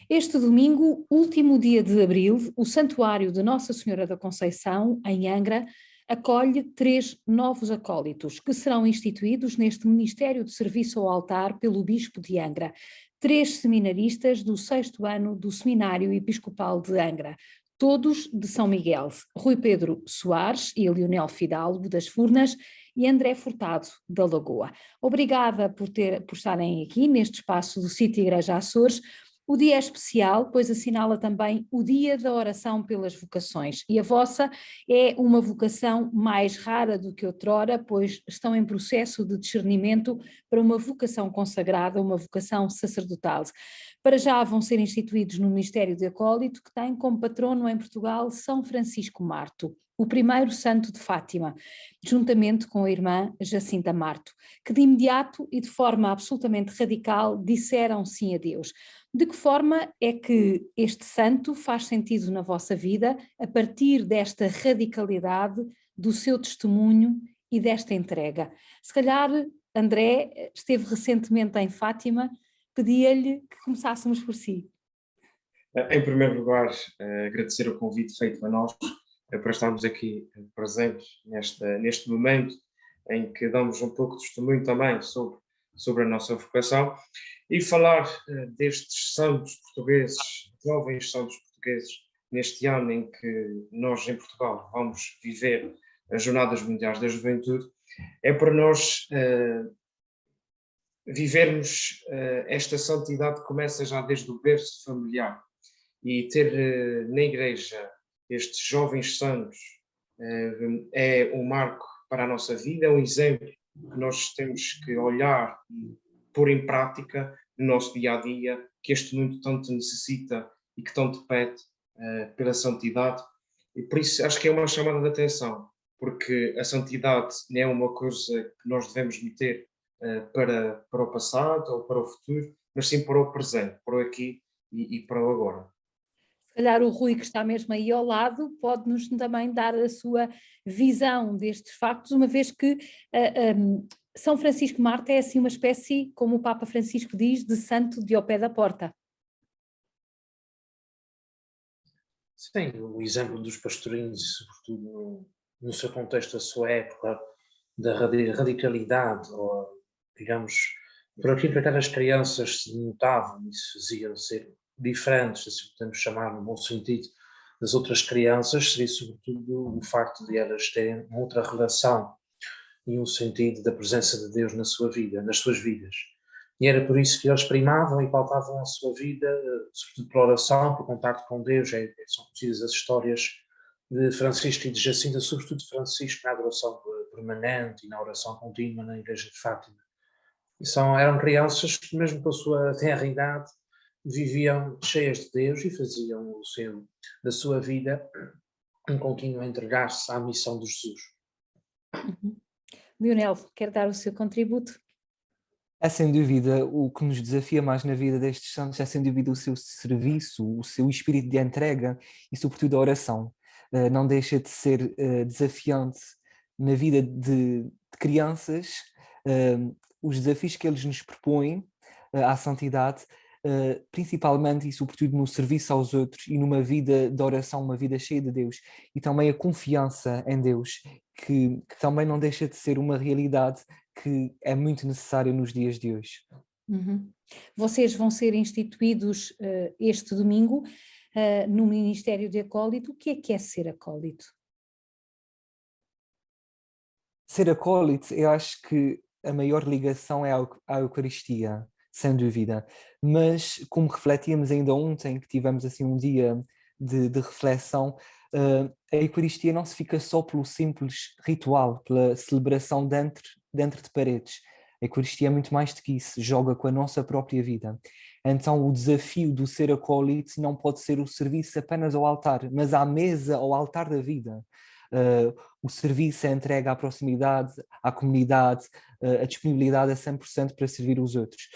Este domingo, último dia de abril, o Santuário de Nossa Senhora da Conceição, em Angra, acolhe 3 novos acólitos que serão instituídos neste Ministério de Serviço ao Altar pelo Bispo de Angra. 3 seminaristas do 6º ano do Seminário Episcopal de Angra, todos de São Miguel: Rui Pedro Soares e Leonel Fidalgo das Furnas e André Furtado da Lagoa. Obrigada por estarem aqui neste espaço do Sítio Igreja Açores. O dia é especial, pois assinala também o Dia da Oração pelas Vocações, e a vossa é uma vocação mais rara do que outrora, pois estão em processo de discernimento para uma vocação consagrada, uma vocação sacerdotal. Para já vão ser instituídos no Ministério de Acólito, que tem como patrono em Portugal São Francisco Marto, o primeiro santo de Fátima, juntamente com a irmã Jacinta Marto, que de imediato e de forma absolutamente radical disseram sim a Deus. De que forma é que este santo faz sentido na vossa vida a partir desta radicalidade do seu testemunho e desta entrega? Se calhar André esteve recentemente em Fátima, pedia-lhe que começássemos por si. Em primeiro lugar, agradecer o convite feito a nós para estarmos aqui presentes neste momento em que damos um pouco de testemunho também sobre a nossa vocação e falar destes santos portugueses, jovens santos portugueses, neste ano em que nós em Portugal vamos viver as Jornadas Mundiais da Juventude, é para nós vivermos esta santidade que começa já desde o berço familiar, e ter na Igreja estes jovens santos é um marco para a nossa vida, é um exemplo que nós temos que olhar e pôr em prática no nosso dia-a-dia, que este mundo tanto necessita e que tanto pede pela santidade. E por isso acho que é uma chamada de atenção, porque a santidade não é uma coisa que nós devemos meter para o passado ou para o futuro, mas sim para o presente, para o aqui e para o agora. Se calhar o Rui, que está mesmo aí ao lado, pode-nos também dar a sua visão destes factos, uma vez que São Francisco Marto é assim uma espécie, como o Papa Francisco diz, de santo de ao pé da porta. Sim, o exemplo dos pastorinhos, sobretudo no seu contexto, da sua época, da radicalidade, ou, digamos, por aquilo que aquelas crianças se notavam e se faziam ser diferentes, assim podemos chamar no bom sentido, das outras crianças, seria sobretudo o facto de elas terem uma outra relação e um sentido da presença de Deus na sua vida, nas suas vidas. E era por isso que eles primavam e pautavam a sua vida, sobretudo pela oração, por contato com Deus. São conhecidas as histórias de Francisco e de Jacinta, sobretudo de Francisco, na adoração permanente e na oração contínua na Igreja de Fátima. Eram crianças que, mesmo com a sua tenra idade, viviam cheias de Deus e faziam da sua vida um contínuo entregar-se à missão de Jesus. Uhum. Leonel, quer dar o seu contributo? É sem dúvida o que nos desafia mais na vida destes santos, é sem dúvida o seu serviço, o seu espírito de entrega e sobretudo a oração. Não deixa de ser desafiante na vida de crianças, os desafios que eles nos propõem à santidade, principalmente e sobretudo no serviço aos outros e numa vida de oração, uma vida cheia de Deus, e também a confiança em Deus, que também não deixa de ser uma realidade que é muito necessária nos dias de hoje. Uhum. Vocês vão ser instituídos este domingo no Ministério de Acólito. O que é ser acólito? Ser acólito, eu acho que a maior ligação é à Eucaristia, sem dúvida, mas como refletíamos ainda ontem, que tivemos assim um dia de reflexão, a Eucaristia não se fica só pelo simples ritual, pela celebração dentro de paredes. A Eucaristia é muito mais do que isso, joga com a nossa própria vida. Então o desafio do ser acólito não pode ser o serviço apenas ao altar, mas à mesa, ao altar da vida. O serviço, a entrega à proximidade, à comunidade, a disponibilidade a 100% para servir os outros.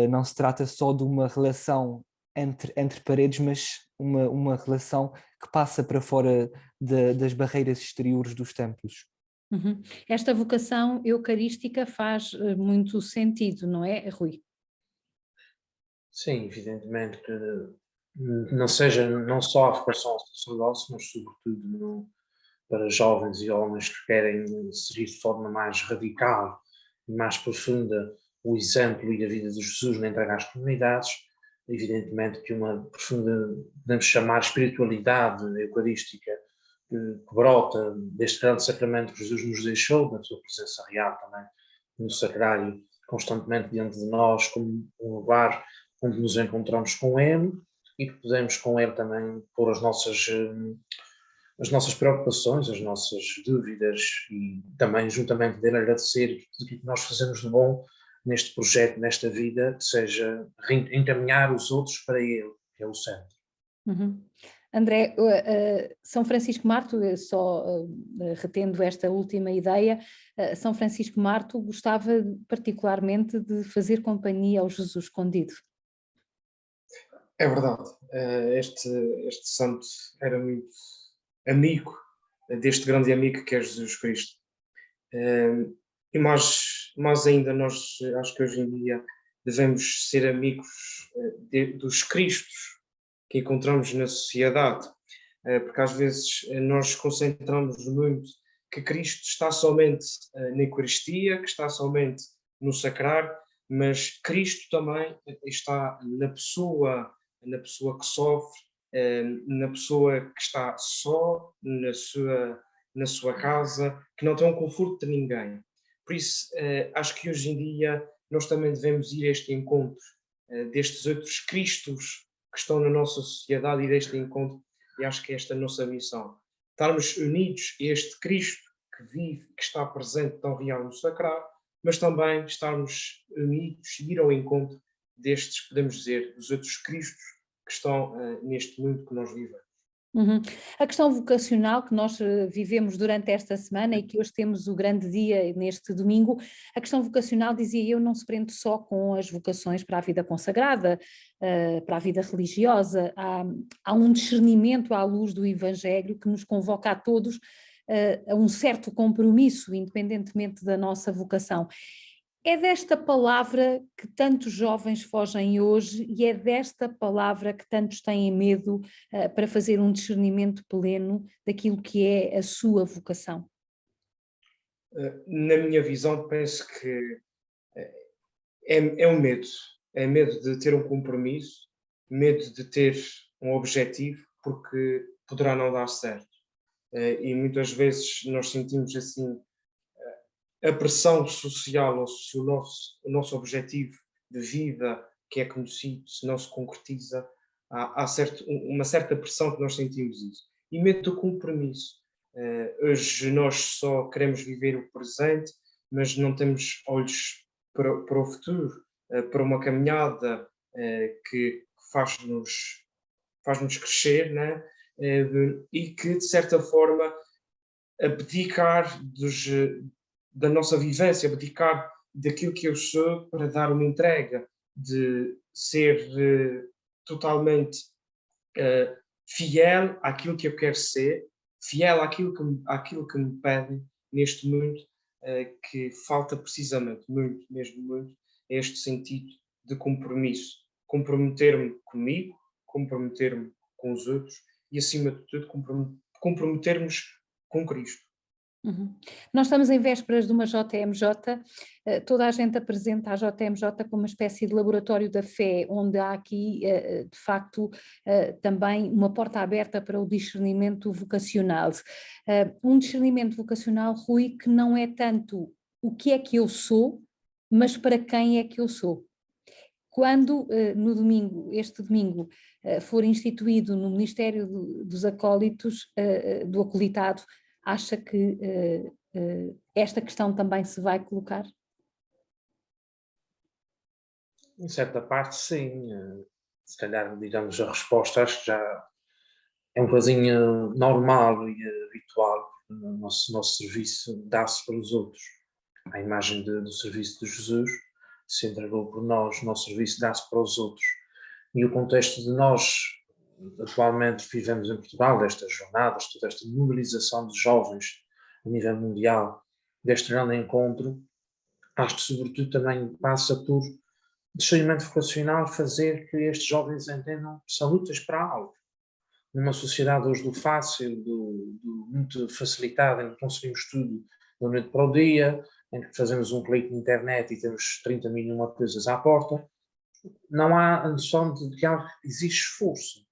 Não se trata só de uma relação entre paredes, mas uma relação que passa para fora das barreiras exteriores dos templos. Uhum. Esta vocação eucarística faz muito sentido, não é, Rui? Sim, evidentemente que não seja não só a vocação ao sacerdócio, mas sobretudo para jovens e homens que querem seguir de forma mais radical e mais profunda o exemplo e a vida de Jesus na entrega às comunidades. Evidentemente que uma profunda, podemos chamar, espiritualidade eucarística que brota deste grande sacramento que Jesus nos deixou, da sua presença real também no sacrário, constantemente diante de nós, como um lugar onde nos encontramos com Ele e que podemos com Ele também pôr as nossas preocupações, as nossas dúvidas e também juntamente dele agradecer tudo o que nós fazemos de bom neste projeto, nesta vida, que seja encaminhar os outros para Ele, que é o centro. Uhum. André, São Francisco Marto, só retendo esta última ideia, São Francisco Marto gostava particularmente de fazer companhia ao Jesus escondido. É verdade. Este santo era muito amigo deste grande amigo que é Jesus Cristo. E mais ainda, nós acho que hoje em dia devemos ser amigos dos Cristos que encontramos na sociedade, porque às vezes nós concentramos muito que Cristo está somente na Eucaristia, que está somente no sacrário, mas Cristo também está na pessoa que sofre, na pessoa que está só na sua casa, que não tem um conforto de ninguém. Por isso, acho que hoje em dia nós também devemos ir a este encontro destes outros Cristos que estão na nossa sociedade e deste encontro, e acho que esta é a nossa missão. Estarmos unidos a este Cristo que vive, que está presente tão real no sacrário, mas também estarmos unidos e ir ao encontro destes, podemos dizer, dos outros Cristos que estão neste mundo que nós vivemos. Uhum. A questão vocacional que nós vivemos durante esta semana e que hoje temos o grande dia neste domingo, a questão vocacional, dizia eu, não se prende só com as vocações para a vida consagrada, para a vida religiosa, há um discernimento à luz do Evangelho que nos convoca a todos a um certo compromisso, independentemente da nossa vocação. É desta palavra que tantos jovens fogem hoje e é desta palavra que tantos têm medo para fazer um discernimento pleno daquilo que é a sua vocação. Na minha visão, penso que é um medo. É medo de ter um compromisso, medo de ter um objetivo, porque poderá não dar certo. E muitas vezes nós sentimos assim a pressão social, ou se o nosso objetivo de vida que é conhecido, se não se concretiza, há uma certa pressão que nós sentimos isso. E medo do compromisso. Hoje nós só queremos viver o presente, mas não temos olhos para o futuro, para uma caminhada que faz-nos crescer, né? E que, de certa forma, abdicar da nossa vivência, abdicar daquilo que eu sou para dar uma entrega, de ser totalmente fiel àquilo que eu quero ser, fiel àquilo que me pedem neste mundo, que falta precisamente muito, mesmo muito, este sentido de compromisso. Comprometer-me comigo, comprometer-me com os outros e, acima de tudo, comprometermos com Cristo. Uhum. Nós estamos em vésperas de uma JMJ, toda a gente apresenta a JMJ como uma espécie de laboratório da fé, onde há aqui, de facto, também uma porta aberta para o discernimento vocacional. Um discernimento vocacional, Rui, que não é tanto o que é que eu sou, mas para quem é que eu sou. Quando no domingo, este domingo, for instituído no Ministério dos Acólitos, do acolitado, acha que esta questão também se vai colocar? Em certa parte, sim. Se calhar, digamos, a resposta acho que já é um bocadinho normal e habitual. O nosso serviço dá-se para os outros. A imagem do serviço de Jesus se entregou por nós, o nosso serviço dá-se para os outros. E o contexto de nós, atualmente vivemos em Portugal, destas jornadas, toda esta mobilização de jovens a nível mundial, deste grande encontro, acho que sobretudo também passa por discernimento vocacional fazer que estes jovens entendam que são úteis para algo. Numa sociedade hoje do fácil, do muito facilitado, em que conseguimos tudo da noite para o dia, em que fazemos um clique na internet e temos 30 mil e uma coisas à porta, não há a noção de que existe esforço.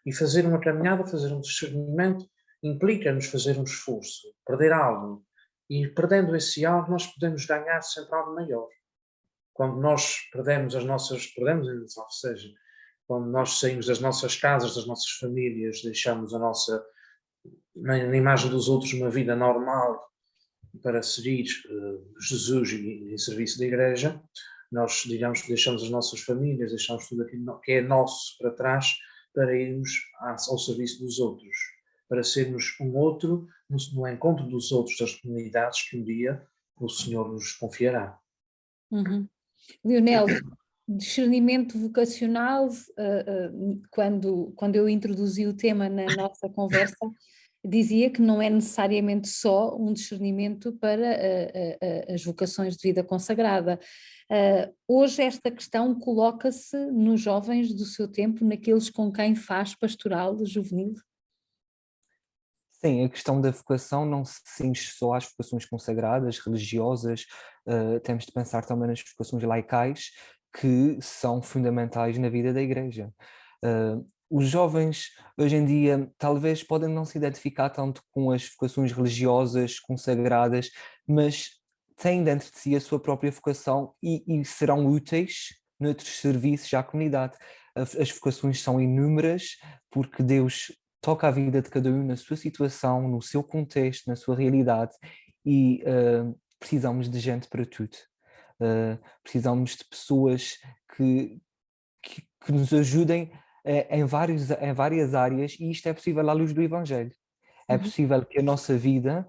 E fazer uma caminhada, fazer um discernimento, implica-nos fazer um esforço, perder algo. E perdendo esse algo, nós podemos ganhar sempre algo maior. Quando nós ou seja, quando nós saímos das nossas casas, das nossas famílias, deixamos na imagem dos outros, uma vida normal para seguir Jesus e em serviço da igreja, nós, digamos, deixamos as nossas famílias, deixamos tudo aquilo que é nosso para trás para irmos ao serviço dos outros, para sermos um outro no encontro dos outros, das comunidades que um dia o Senhor nos confiará. Uhum. Leonel, discernimento vocacional, quando eu introduzi o tema na nossa conversa, dizia que não é necessariamente só um discernimento para as vocações de vida consagrada. Hoje esta questão coloca-se nos jovens do seu tempo, naqueles com quem faz pastoral juvenil? Sim, a questão da vocação não se cinge só às vocações consagradas, religiosas, temos de pensar também nas vocações laicais, que são fundamentais na vida da Igreja. Os jovens, hoje em dia, talvez podem não se identificar tanto com as vocações religiosas, consagradas, mas têm dentro de si a sua própria vocação e serão úteis noutros serviços à comunidade. As vocações são inúmeras, porque Deus toca a vida de cada um na sua situação, no seu contexto, na sua realidade e precisamos de gente para tudo. Precisamos de pessoas que nos ajudem em várias áreas e isto é possível à luz do Evangelho. É possível que a nossa vida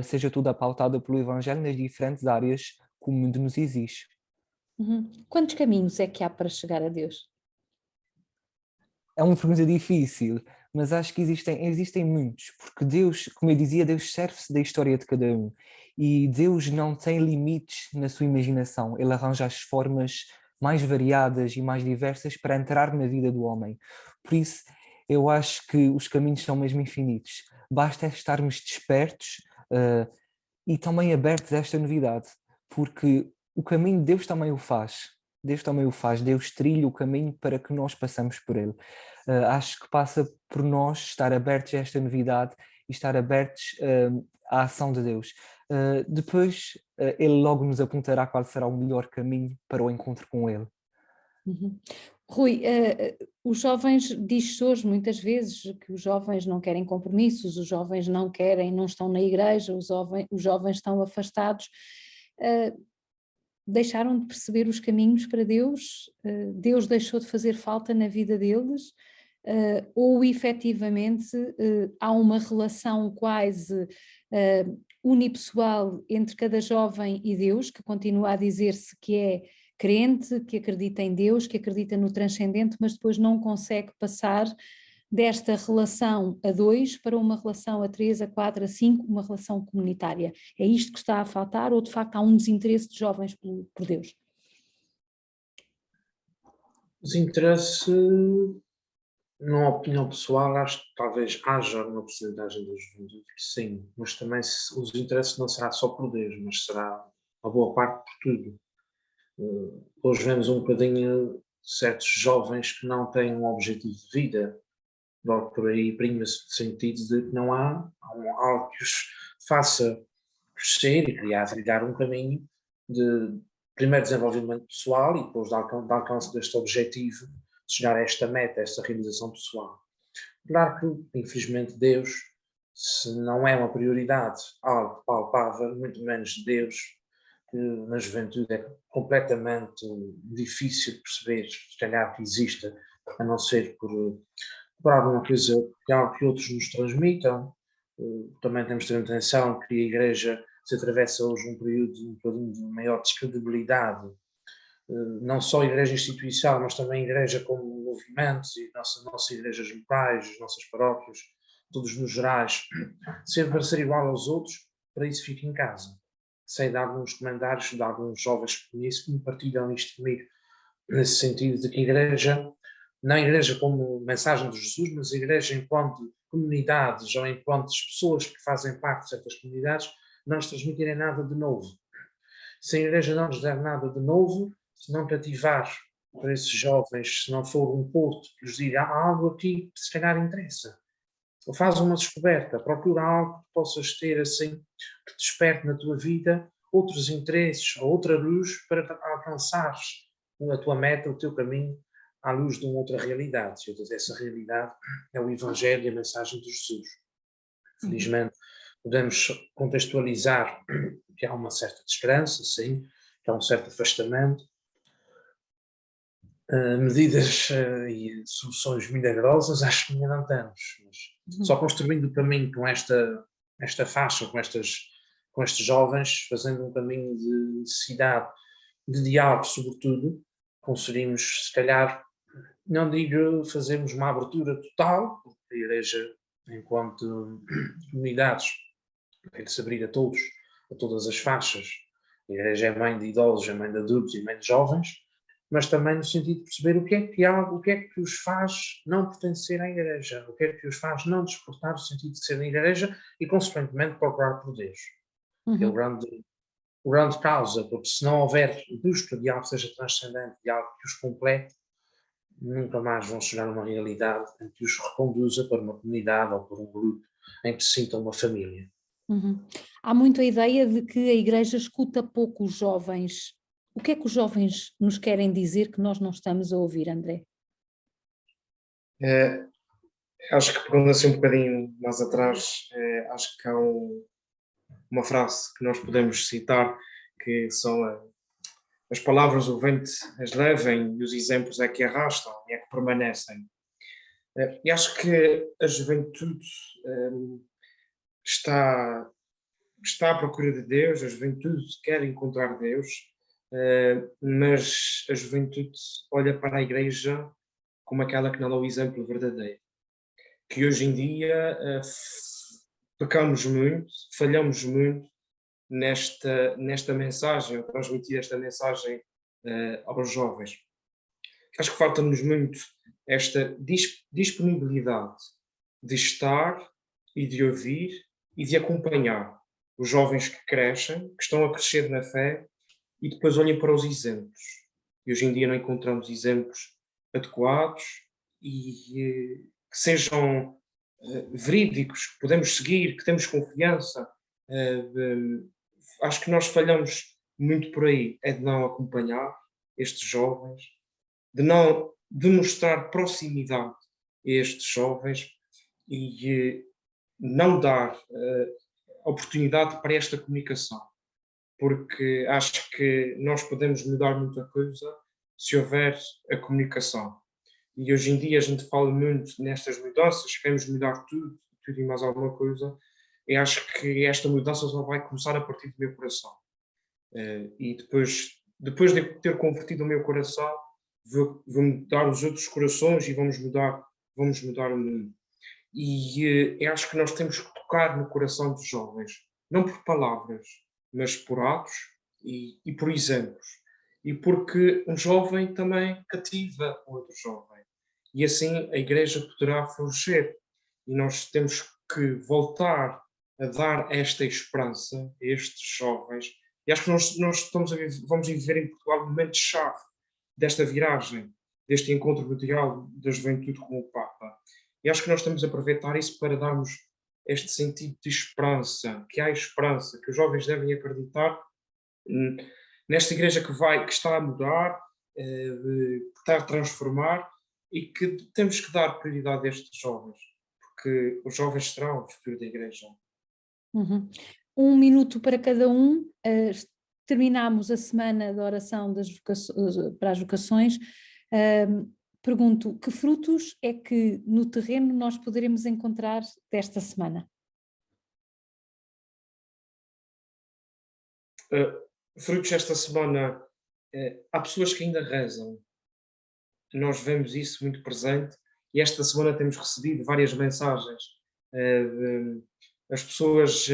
seja toda pautada pelo Evangelho nas diferentes áreas que o mundo nos exige. Quantos caminhos é que há para chegar a Deus? É uma pergunta difícil, mas acho que existem muitos, porque Deus, como eu dizia, Deus serve-se da história de cada um e Deus não tem limites na sua imaginação, Ele arranja as formas mais variadas e mais diversas para entrar na vida do homem. Por isso, eu acho que os caminhos são mesmo infinitos, basta estarmos despertos e também abertos a esta novidade, porque o caminho Deus também o faz. Deus trilha o caminho para que nós passamos por ele. Acho que passa por nós estar abertos a esta novidade e estar abertos à ação de Deus. Depois, ele logo nos apontará qual será o melhor caminho para o encontro com ele. Rui, os jovens, diz-se hoje muitas vezes que os jovens não querem compromissos, os jovens não estão na igreja, os jovens estão afastados. Deixaram de perceber os caminhos para Deus? Deus deixou de fazer falta na vida deles? Ou efetivamente há uma relação quase unipessoal entre cada jovem e Deus, que continua a dizer-se que é crente, que acredita em Deus, que acredita no transcendente, mas depois não consegue passar desta relação a 2 para uma relação a 3, a 4, a 5, uma relação comunitária. É isto que está a faltar ou de facto há um desinteresse de jovens por Deus? Desinteresse, numa opinião pessoal, acho que talvez haja uma possibilidade da juventude que sim, mas também o desinteresse não será só por Deus, mas será uma boa parte por tudo. Hoje vemos um bocadinho certos jovens que não têm um objetivo de vida, logo por aí prima-se o sentido de que não há algo que os faça crescer e criar, trilhar um caminho de primeiro desenvolvimento pessoal e depois de alcance deste objetivo, de chegar a esta meta, a esta realização pessoal. Claro que, infelizmente, Deus, se não é uma prioridade, algo palpável, muito menos Deus, que na juventude é completamente difícil perceber, se calhar que exista, a não ser por alguma coisa que outros nos transmitam. Também temos de ter atenção que a Igreja se atravessa hoje um período um bocadinho de maior descredibilidade, não só a Igreja instituição, mas também a Igreja como movimentos e nossas igrejas locais, as nossas paróquias, todos nos gerais, para ser igual aos outros, para isso fica em casa. Sei de alguns comentários de alguns jovens que conheço que me partilham isto comigo. nesse sentido de que a Igreja, não a Igreja como mensagem de Jesus, mas a Igreja enquanto comunidades ou enquanto as pessoas que fazem parte de certas comunidades, não nos transmitirem nada de novo. Se a Igreja não nos der nada de novo, se não cativar para esses jovens, se não for um porto que lhes diga há algo aqui que se calhar interessa, ou faz uma descoberta, procura algo que possas ter assim, que desperte na tua vida outros interesses ou outra luz para alcançares a tua meta, o teu caminho, à luz de uma outra realidade. E essa realidade é o Evangelho e a mensagem de Jesus. Felizmente, podemos contextualizar que há uma certa descrença, sim, que há um certo afastamento, medidas e soluções milagrosas, acho que ainda não temos. Mas só construindo o caminho com esta faixa, com estes jovens, fazendo um caminho de necessidade, de diálogo, sobretudo, conseguimos, se calhar, não digo fazermos uma abertura total, porque a Igreja, enquanto comunidades, tem que se abrir a todos, a todas as faixas. A Igreja é mãe de idosos, é mãe de adultos e mãe de jovens, mas também no sentido de perceber o que é que há, o que é que os faz não pertencer à Igreja, o que é que os faz não despertar o sentido de ser na Igreja e, consequentemente, procurar por Deus. Que é o grande causa, porque se não houver busca de algo que seja transcendente, de algo que os complete, nunca mais vão chegar a uma realidade em que os reconduza para uma comunidade ou para um grupo em que se sintam uma família. Há muito a ideia de que a Igreja escuta pouco os jovens. O que é que os jovens nos querem dizer que nós não estamos a ouvir, André? Acho que pegando assim um bocadinho mais atrás, acho que há uma frase que nós podemos citar, que são as palavras o vento as levem e os exemplos é que arrastam e é que permanecem. E acho que a juventude está à procura de Deus, a juventude quer encontrar Deus, mas a juventude olha para a Igreja como aquela que não dá o exemplo verdadeiro. Que hoje em dia pecamos muito, falhamos muito nesta mensagem, ou transmitir esta mensagem aos jovens. Acho que falta-nos muito esta disponibilidade de estar e de ouvir e de acompanhar os jovens que crescem, que estão a crescer na fé e depois olhem para os exemplos. E hoje em dia não encontramos exemplos adequados e que sejam verídicos, que podemos seguir, que temos confiança. Acho que nós falhamos muito por aí, é de não acompanhar estes jovens, de não demonstrar proximidade a estes jovens e não dar oportunidade para esta comunicação, porque acho que nós podemos mudar muita coisa se houver a comunicação. E hoje em dia a gente fala muito nestas mudanças, queremos mudar tudo e mais alguma coisa, e acho que esta mudança só vai começar a partir do meu coração. E depois de ter convertido o meu coração, vou mudar os outros corações e vamos mudar o mundo. E eu acho que nós temos que tocar no coração dos jovens, não por palavras, mas por atos e por exemplos. E porque um jovem também cativa outro jovem. E assim a Igreja poderá florescer. E nós temos que voltar a dar esta esperança a estes jovens. E acho que nós vamos viver em Portugal um momento-chave desta viragem, deste encontro mundial da juventude com o Papa. E acho que nós temos a aproveitar isso para darmos este sentido de esperança, que há esperança, que os jovens devem acreditar nesta Igreja que está a mudar, que está a transformar e que temos que dar prioridade a estes jovens, porque os jovens serão o futuro da Igreja. 1 minuto para cada um. Terminamos a semana da oração para as vocações. Pergunto, que frutos é que no terreno nós poderemos encontrar desta semana? Frutos esta semana, há pessoas que ainda rezam. Nós vemos isso muito presente e esta semana temos recebido várias mensagens. As pessoas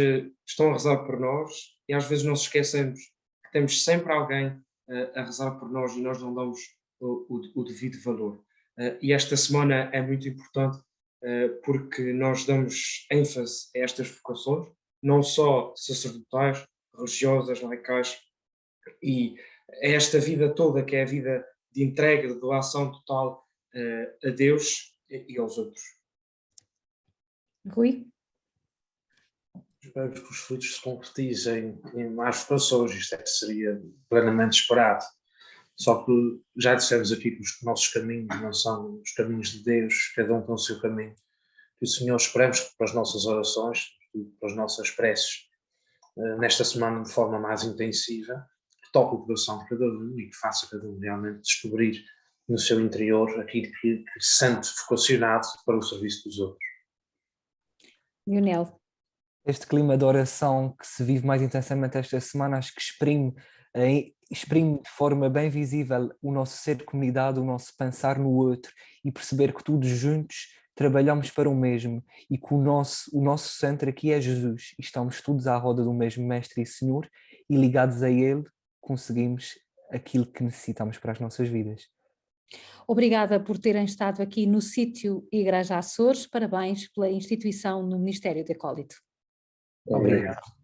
estão a rezar por nós e às vezes nós esquecemos que temos sempre alguém a rezar por nós e nós não damos o devido valor. E esta semana é muito importante porque nós damos ênfase a estas vocações, não só sacerdotais, religiosas, laicais, e a esta vida toda, que é a vida de entrega, de doação total a Deus e aos outros. Rui? Espero que os frutos se concretizem em mais vocações, isto é que seria plenamente esperado. Só que já dissemos aqui que os nossos caminhos não são os caminhos de Deus, cada um tem o seu caminho. Que o Senhor esperemos que para as nossas orações, para as nossas preces, nesta semana de forma mais intensiva, que toque o coração de cada um e que faça cada um realmente descobrir no seu interior aquilo que se sente vocacionado para o serviço dos outros. Lionel? Este clima de oração que se vive mais intensamente esta semana, acho que exprime de forma bem visível o nosso ser comunidade, o nosso pensar no outro e perceber que todos juntos trabalhamos para o mesmo e que o nosso centro aqui é Jesus e estamos todos à roda do mesmo Mestre e Senhor e ligados a Ele conseguimos aquilo que necessitamos para as nossas vidas. Obrigada por terem estado aqui no sítio Igreja Açores. Parabéns pela instituição no Ministério de Acólito. Obrigado.